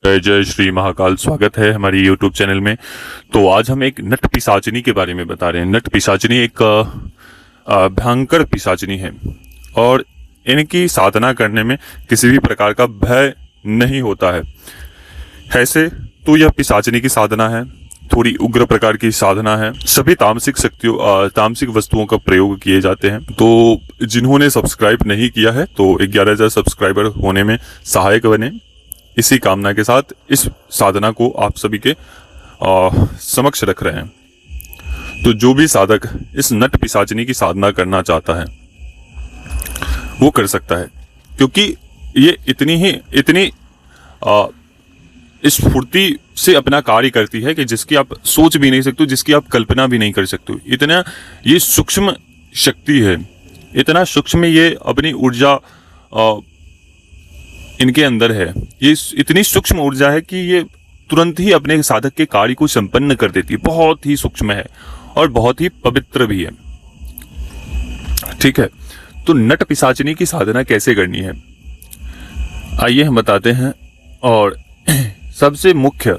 जय श्री महाकाल। स्वागत है हमारी YouTube चैनल में। तो आज हम एक नट पिशाचिनी के बारे में बता रहे हैं। नट पिशाचिनी एक भयंकर पिशाचिनी है और इनकी साधना करने में किसी भी प्रकार का भय नहीं होता है। ऐसे तो यह पिशाचिनी की साधना है, थोड़ी उग्र प्रकार की साधना है। सभी तामसिक वस्तुओं का प्रयोग किए जाते हैं। तो जिन्होंने सब्सक्राइब नहीं किया है तो 11,000 सब्सक्राइबर होने में सहायक बने। इसी कामना के साथ इस साधना को आप सभी के समक्ष रख रहे हैं। तो जो भी साधक इस नट पिशाचिनी की साधना करना चाहता है वो कर सकता है, क्योंकि ये इतनी स्फूर्ति से अपना कार्य करती है कि जिसकी आप सोच भी नहीं सकते, जिसकी आप कल्पना भी नहीं कर सकते। इतना ये सूक्ष्म शक्ति है, इतना सूक्ष्म ये अपनी ऊर्जा इनके अंदर है। ये इतनी सूक्ष्म ऊर्जा है कि ये तुरंत ही अपने साधक के कार्य को संपन्न कर देती है। बहुत ही सूक्ष्म है और बहुत ही पवित्र भी है। ठीक है, तो नट पिशाचिनी की साधना कैसे करनी है आइए हम बताते हैं। और सबसे मुख्य,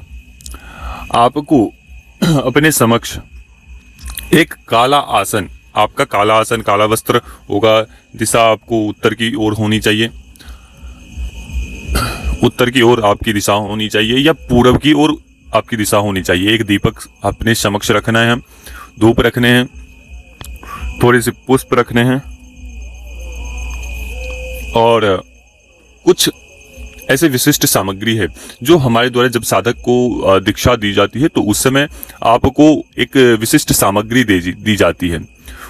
आपको अपने समक्ष एक काला आसन, आपका काला आसन, काला वस्त्र होगा। दिशा आपको उत्तर की ओर होनी चाहिए, उत्तर की ओर आपकी दिशा होनी चाहिए या पूर्व की ओर आपकी दिशा होनी चाहिए। एक दीपक अपने समक्ष रखना है, धूप रखने हैं, थोड़े से पुष्प रखने हैं और कुछ ऐसे विशिष्ट सामग्री है जो हमारे द्वारा जब साधक को दीक्षा दी जाती है तो उस समय आपको एक विशिष्ट सामग्री दी जाती है।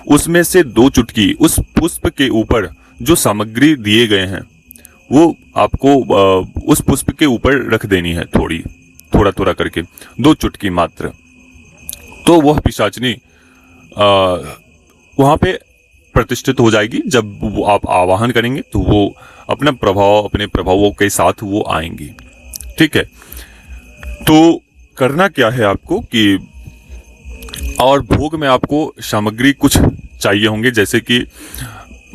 उसमें से 2 चुटकी उस पुष्प के ऊपर जो सामग्री दिए गए हैं वो आपको उस पुष्प के ऊपर रख देनी है, थोड़ा करके 2 चुटकी मात्र। तो वह पिशाचिनी वहां पे प्रतिष्ठित हो जाएगी। जब वो आप आवाहन करेंगे तो वो अपने प्रभावों के साथ वो आएंगी। ठीक है, तो करना क्या है आपको कि, और भोग में आपको सामग्री कुछ चाहिए होंगे, जैसे कि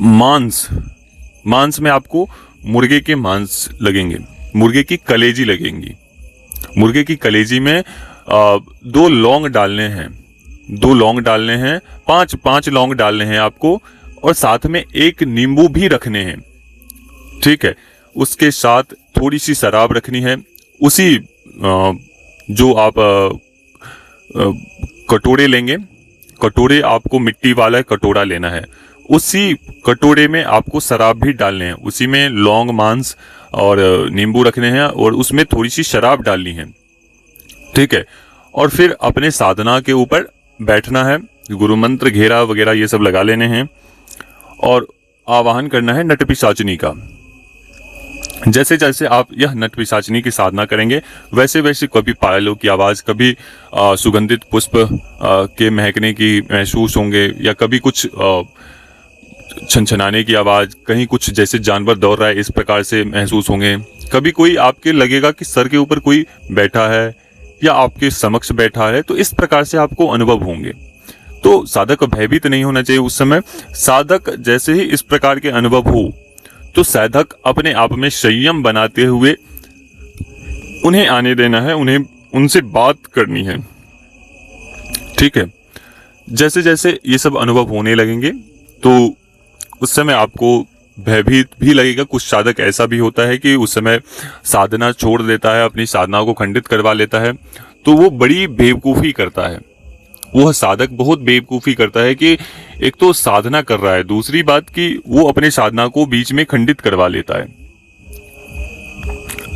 मांस में आपको मुर्गे के मांस लगेंगे, मुर्गे की कलेजी लगेंगी। मुर्गे की कलेजी में 2 लौंग डालने हैं, 2 लौंग डालने हैं, 5 लौंग डालने हैं आपको, और साथ में 1 नींबू भी रखने हैं। ठीक है, उसके साथ थोड़ी सी शराब रखनी है। उसी जो आप कटोरे लेंगे, कटोरे आपको मिट्टी वाला कटोरा लेना है, उसी कटोरे में आपको शराब भी डालने हैं। उसी में लौंग, मांस और नींबू रखने हैं और उसमें थोड़ी सी शराब डालनी है। ठीक है, और फिर अपने साधना के ऊपर बैठना है, गुरु मंत्र, घेरा वगैरह ये सब लगा लेने हैं और आवाहन करना है नट पिशाचिनी का। जैसे जैसे आप यह नट पिशाचिनी की साधना करेंगे वैसे वैसे कभी पायलों की आवाज़, कभी सुगंधित पुष्प के महकने की महसूस होंगे, या कभी कुछ छनछनाने की आवाज़, कहीं कुछ जैसे जानवर दौड़ रहा है इस प्रकार से महसूस होंगे। कभी कोई आपके लगेगा कि सर के ऊपर कोई बैठा है या आपके समक्ष बैठा है, तो इस प्रकार से आपको अनुभव होंगे। तो साधक भयभीत नहीं होना चाहिए उस समय। साधक जैसे ही इस प्रकार के अनुभव हो तो साधक अपने आप में संयम बनाते हुए उन्हें आने देना है, उनसे बात करनी है। ठीक है, जैसे जैसे ये सब अनुभव होने लगेंगे तो उस समय आपको भयभीत भी लगेगा। कुछ साधक ऐसा भी होता है कि उस समय साधना छोड़ देता है, अपनी साधना को खंडित करवा लेता है। तो वो बड़ी बेवकूफ़ी करता है, वह साधक बहुत बेवकूफ़ी करता है कि एक तो साधना कर रहा है, दूसरी बात कि वो अपने साधना को बीच में खंडित करवा लेता है।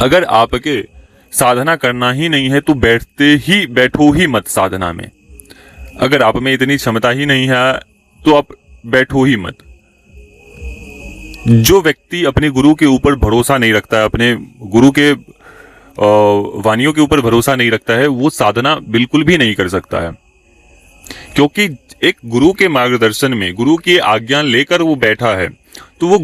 अगर आपके साधना करना ही नहीं है तो बैठो ही मत साधना में। अगर आप में इतनी क्षमता ही नहीं है तो आप बैठो ही मत। जो व्यक्ति अपने गुरु के ऊपर भरोसा नहीं रखता है, अपने गुरु के वाणियों के ऊपर भरोसा नहीं रखता है, वो साधना बिल्कुल भी नहीं कर सकता है। क्योंकि एक गुरु के मार्गदर्शन में, गुरु की आज्ञा लेकर वो बैठा है, तो वो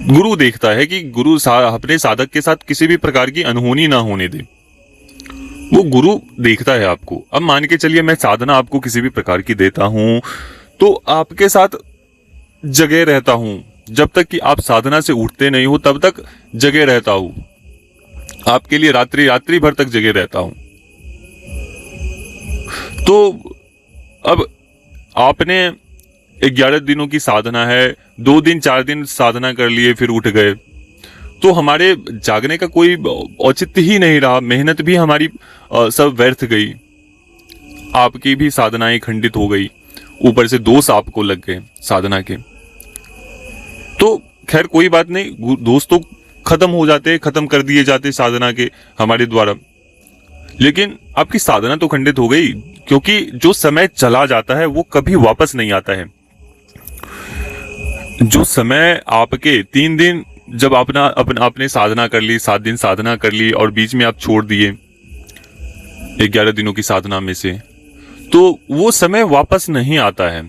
गुरु देखता है कि गुरु अपने साधक के साथ किसी भी प्रकार की अनहोनी ना होने दे। वो गुरु देखता है आपको। अब मान के चलिए मैं साधना आपको किसी भी प्रकार की देता हूं तो आपके साथ जगे रहता हूं, जब तक कि आप साधना से उठते नहीं हो तब तक जगे रहता हूं। आपके लिए रात्रि रात्रि भर तक जगे रहता हूं। तो अब आपने 11 दिनों की साधना है, 2 दिन 4 दिन साधना कर लिए फिर उठ गए, तो हमारे जागने का कोई औचित्य ही नहीं रहा, मेहनत भी हमारी सब व्यर्थ गई, आपकी भी साधनाएं खंडित हो गई, ऊपर से दोष आपको लग गए साधना के। तो खैर कोई बात नहीं, दोष तो खत्म हो जाते, खत्म कर दिए जाते साधना के हमारे द्वारा, लेकिन आपकी साधना तो खंडित हो गई, क्योंकि जो समय चला जाता है वो कभी वापस नहीं आता है। जो समय आपके 3 दिन जब आपने साधना कर ली, 7 दिन साधना कर ली और बीच में आप छोड़ दिए 11 दिनों की साधना में से, तो वो समय वापस नहीं आता है।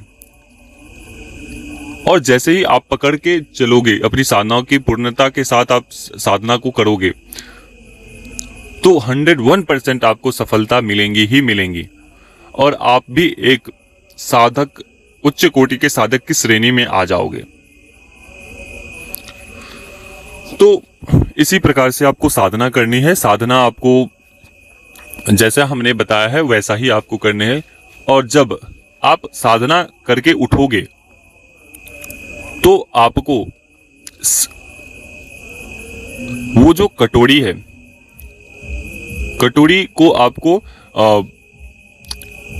और जैसे ही आप पकड़ के चलोगे, अपनी साधनाओं की पूर्णता के साथ आप साधना को करोगे, तो 101% आपको सफलता मिलेंगी ही मिलेंगी, और आप भी एक साधक, उच्च कोटि के साधक की श्रेणी में आ जाओगे। तो इसी प्रकार से आपको साधना करनी है। साधना आपको जैसा हमने बताया है वैसा ही आपको करने हैं। और जब आप साधना करके उठोगे तो आपको वो जो कटोरी है, कटोरी को आपको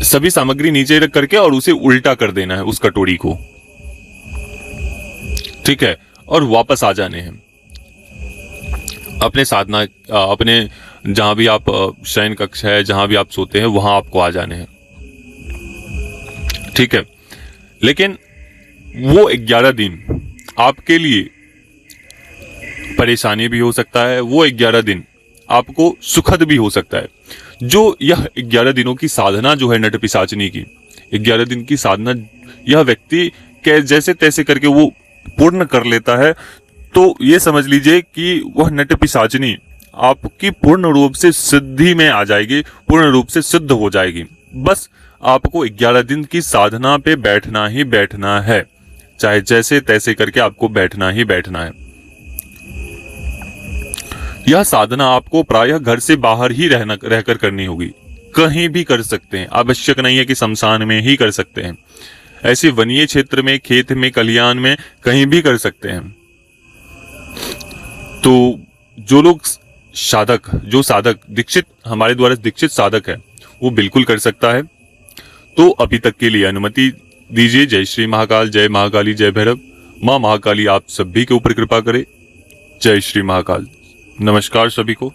सभी सामग्री नीचे रख करके और उसे उल्टा कर देना है, उस कटोरी को, ठीक है, और वापस आ जाने हैं अपने साधना, अपने जहां भी आप शयन कक्ष है, जहां भी आप सोते हैं, वहां आपको आ जाने हैं, ठीक है। लेकिन वो 11 दिन आपके लिए परेशानी भी हो सकता है, वो 11 दिन आपको सुखद भी हो सकता है। जो यह 11 दिनों की साधना जो है नट पिशाचनी की, 11 दिन की साधना यह व्यक्ति के जैसे तैसे करके वो पूर्ण कर लेता है, तो ये समझ लीजिए कि वह नट पिशाचनी आपकी पूर्ण रूप से सिद्धि में आ जाएगी, पूर्ण रूप से सिद्ध हो जाएगी। बस आपको 11 दिन की साधना पे बैठना ही बैठना है, चाहे जैसे तैसे करके आपको बैठना ही बैठना है। यह साधना आपको प्रायः घर से बाहर ही रहकर करनी होगी, कहीं भी कर सकते हैं, आवश्यक नहीं है कि शमशान में ही कर सकते हैं, ऐसे वनीय क्षेत्र में, खेत में, कल्याण में, कहीं भी कर सकते हैं। तो जो लोग साधक दीक्षित, हमारे द्वारा दीक्षित साधक है, वो बिल्कुल कर सकता है। तो अभी तक के लिए अनुमति दीजिए। जय श्री महाकाल, जय महाकाली, जय भैरव। मां महाकाली आप सभी के ऊपर कृपा करे। जय श्री महाकाल। नमस्कार सभी को।